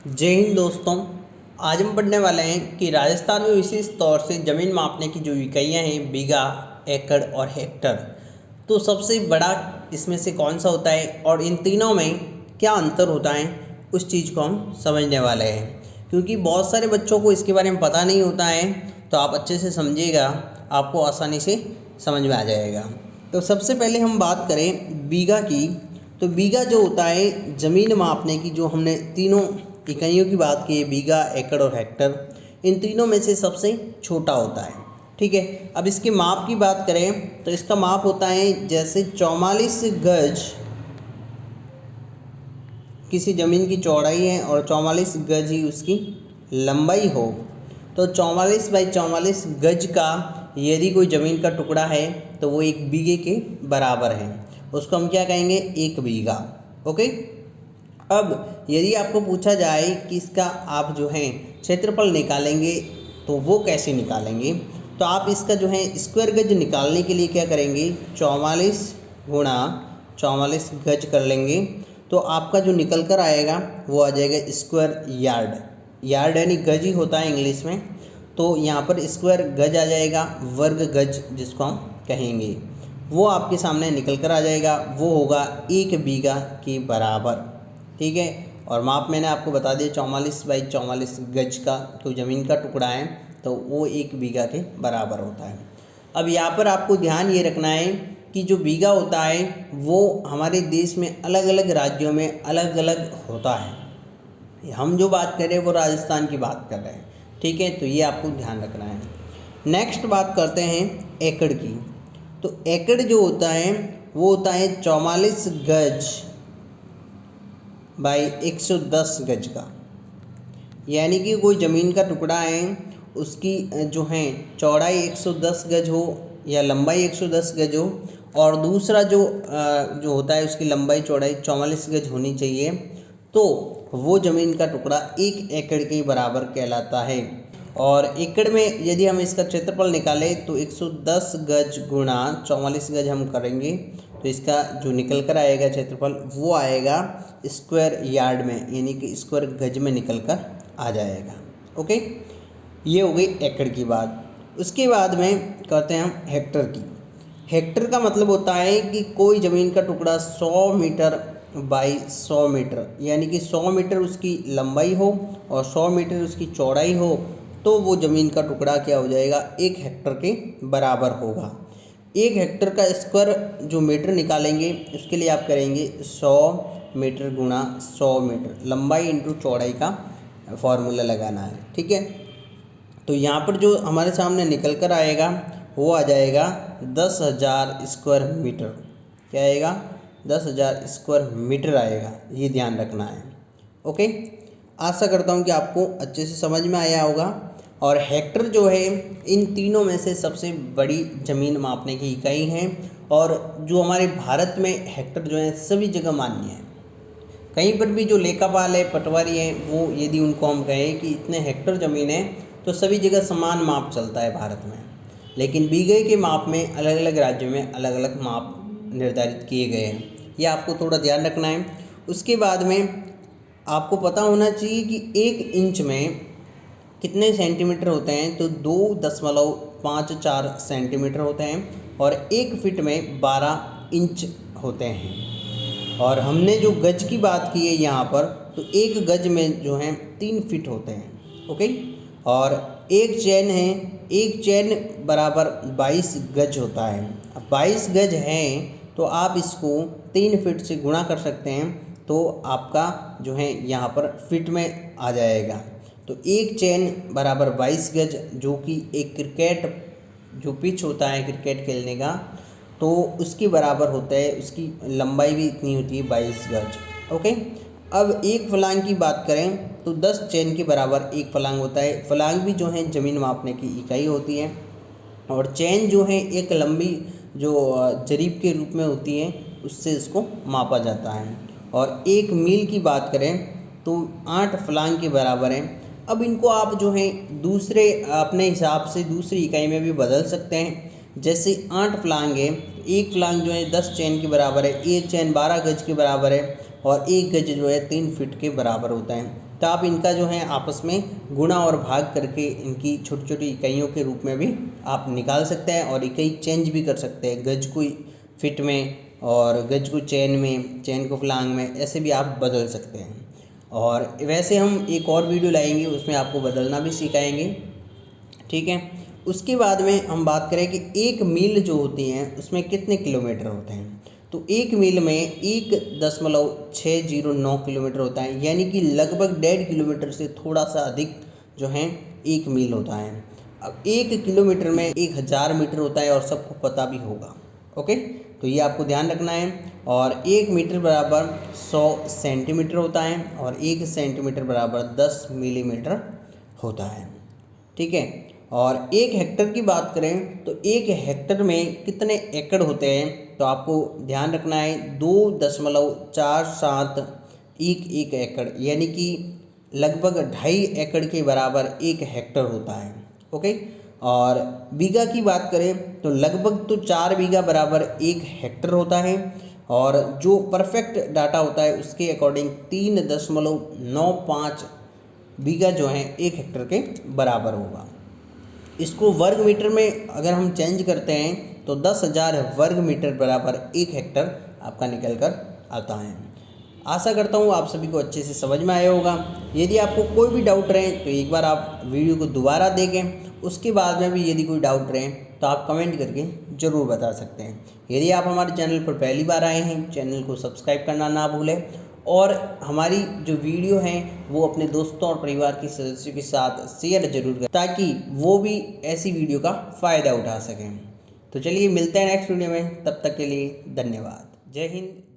जय हिंद दोस्तों। आज हम पढ़ने वाले हैं कि राजस्थान में विशेष तौर से ज़मीन मापने की जो इकाइयाँ हैं बीघा, एकड़ और हेक्टर, तो सबसे बड़ा इसमें से कौन सा होता है और इन तीनों में क्या अंतर होता है, उस चीज़ को हम समझने वाले हैं। क्योंकि बहुत सारे बच्चों को इसके बारे में पता नहीं होता है, तो आप अच्छे से समझिएगा, आपको आसानी से समझ में आ जाएगा। तो सबसे पहले हम बात करें बीघा की, तो बीघा जो होता है ज़मीन मापने की, जो हमने तीनों इकाइयों की बात की है, बीघा, एकड़ और हेक्टर, इन तीनों में से सबसे छोटा होता है। ठीक है, अब इसके माप की बात करें तो इसका माप होता है जैसे 44 गज किसी ज़मीन की चौड़ाई है और 44 गज ही उसकी लंबाई हो, तो 44 बाई 44 गज का यदि कोई ज़मीन का टुकड़ा है तो वो एक बीघे के बराबर है। उसको हम क्या कहेंगे? एक बीघा। ओके। अब यदि आपको पूछा जाए कि इसका आप जो है क्षेत्रफल निकालेंगे तो वो कैसे निकालेंगे, तो आप इसका जो है स्क्वायर गज निकालने के लिए क्या करेंगे? 44 गुणा 44 गज कर लेंगे, तो आपका जो निकल कर आएगा वो आ जाएगा स्क्वायर यार्ड। यार्ड यानी गज ही होता है इंग्लिश में, तो यहाँ पर स्क्वायर गज आ जाएगा, वर्ग गज जिसको हम कहेंगे, वो आपके सामने निकल कर आ जाएगा। वो होगा एक बीघा के बराबर। ठीक है, और माप मैंने आपको बता दिया 44 बाई 44 गज का कोई ज़मीन का टुकड़ा है तो वो एक बीघा के बराबर होता है। अब यहाँ पर आपको ध्यान ये रखना है कि जो बीघा होता है वो हमारे देश में अलग अलग राज्यों में अलग अलग होता है। हम जो बात कर रहे हैं वो राजस्थान की बात कर रहे हैं। ठीक है, तो ये आपको ध्यान रखना है। नेक्स्ट बात करते हैं एकड़ की। तो एकड़ जो होता है वो होता है 44 गज बाई 110 गज का, यानी कि कोई ज़मीन का टुकड़ा है, उसकी जो है चौड़ाई 110 गज हो या लंबाई 110 गज हो, और दूसरा जो होता है उसकी लंबाई चौड़ाई 44 गज होनी चाहिए, तो वो ज़मीन का टुकड़ा एक एकड़ के बराबर कहलाता है। और एकड़ में यदि हम इसका क्षेत्रफल निकालें तो 110 गज गुणा 44 गज हम करेंगे, तो इसका जो निकल कर आएगा क्षेत्रफल वो आएगा स्क्वायर यार्ड में, यानी कि स्क्वायर गज में निकल कर आ जाएगा। ओके, ये हो गई एकड़ की बात। उसके बाद में कहते हैं हम हेक्टर की। हेक्टर का मतलब होता है कि कोई ज़मीन का टुकड़ा 100 मीटर बाई 100 मीटर, यानी कि 100 मीटर उसकी लंबाई हो और 100 मीटर उसकी चौड़ाई हो, तो वो ज़मीन का टुकड़ा क्या हो जाएगा? एक हेक्टर के बराबर होगा। एक हेक्टर का स्क्वायर जो मीटर निकालेंगे उसके लिए आप करेंगे 100 मीटर गुणा 100 मीटर, लंबाई इंटू चौड़ाई का फॉर्मूला लगाना है। ठीक है, तो यहाँ पर जो हमारे सामने निकल कर आएगा वो आ जाएगा 10,000 स्क्वायर मीटर। क्या आएगा? 10,000 स्क्वायर मीटर आएगा, ये ध्यान रखना है। ओके, आशा करता हूँ कि आपको अच्छे से समझ में आया होगा। और हेक्टर जो है इन तीनों में से सबसे बड़ी ज़मीन मापने की इकाई है, और जो हमारे भारत में हेक्टर जो है सभी जगह मान्य है। कहीं पर भी जो लेखापाल है, पटवारी है, वो यदि उनको हम कहें कि इतने हेक्टर ज़मीन है, तो सभी जगह समान माप चलता है भारत में। लेकिन बीघे के माप में अलग अलग राज्यों में अलग अलग माप निर्धारित किए गए हैं, ये आपको थोड़ा ध्यान रखना है। उसके बाद में आपको पता होना चाहिए कि 1 इंच में कितने सेंटीमीटर होते हैं, तो 2.54 सेंटीमीटर होते हैं, और 1 फिट में 12 इंच होते हैं। और हमने जो गज की बात की है यहाँ पर, तो 1 गज में जो है 3 फिट होते हैं। ओके, और एक चैन है, एक चैन बराबर 22 गज होता है। अब 22 गज है तो आप इसको 3 फिट से गुणा कर सकते हैं, तो आपका जो है यहाँ पर फिट में आ जाएगा। तो एक चैन बराबर 22 गज, जो कि एक क्रिकेट जो पिच होता है क्रिकेट खेलने का, तो उसके बराबर होता है। उसकी लंबाई भी इतनी होती है 22 गज। ओके, अब एक फलांग की बात करें तो 10 चैन के बराबर एक फलांग होता है। फलांग भी जो है ज़मीन मापने की इकाई होती है, और चैन जो है एक लंबी जो जरीब के रूप में होती है, उससे इसको मापा जाता है। और एक मील की बात करें तो 8 फलांग के बराबर है। अब इनको आप जो है दूसरे अपने हिसाब से दूसरी इकाई में भी बदल सकते हैं। जैसे 8 फलांग है, एक फलांग जो है 10 चैन के बराबर है, एक चैन 12 गज के बराबर है, और एक गज जो है 3 फिट के बराबर होता है। तो आप इनका जो है आपस में गुणा और भाग करके इनकी छोटी छोटी इकाइयों के रूप में भी आप निकाल सकते हैं और इकाई चेंज भी कर सकते हैं, गज को फिट में और गज को चैन में, चैन को फलांग में, ऐसे भी आप बदल सकते हैं। और वैसे हम एक और वीडियो लाएंगे, उसमें आपको बदलना भी सिखाएंगे, ठीक है। उसके बाद में हम बात करें कि एक मील जो होती हैं उसमें कितने किलोमीटर होते हैं। तो एक मील में 1.609 किलोमीटर होता है, यानी कि लगभग 1.5 किलोमीटर से थोड़ा सा अधिक जो है एक मील होता है। अब 1 किलोमीटर में 1000 मीटर होता है और सबको पता भी होगा, ओके। तो ये आपको ध्यान रखना है। और 1 मीटर बराबर 100 सेंटीमीटर होता है और 1 सेंटीमीटर बराबर 10 मिलीमीटर होता है, ठीक है। और 1 हेक्टर की बात करें तो 1 हेक्टर में कितने एकड़ होते हैं, तो आपको ध्यान रखना है 2.47 एक एकड़, यानी कि लगभग 2.5 एकड़ के बराबर 1 हेक्टर होता है, ओके। और बीघा की बात करें तो लगभग तो 4 बीघा बराबर 1 हेक्टर होता है। और जो परफेक्ट डाटा होता है उसके अकॉर्डिंग 3.95 बीघा जो है 1 हेक्टर के बराबर होगा। इसको वर्ग मीटर में अगर हम चेंज करते हैं तो 10,000 वर्ग मीटर बराबर 1 हेक्टर आपका निकल कर आता है। आशा करता हूँ आप सभी को अच्छे से समझ में आया होगा। यदि आपको कोई भी डाउट रहे तो एक बार आप वीडियो को दोबारा देखें, उसके बाद में भी यदि कोई डाउट रहे तो आप कमेंट करके ज़रूर बता सकते हैं। यदि आप हमारे चैनल पर पहली बार आए हैं, चैनल को सब्सक्राइब करना ना भूलें और हमारी जो वीडियो हैं वो अपने दोस्तों और परिवार के सदस्यों के साथ शेयर जरूर करें ताकि वो भी ऐसी वीडियो का फ़ायदा उठा सकें। तो चलिए मिलते हैं नेक्स्ट वीडियो में, तब तक के लिए धन्यवाद। जय हिंद।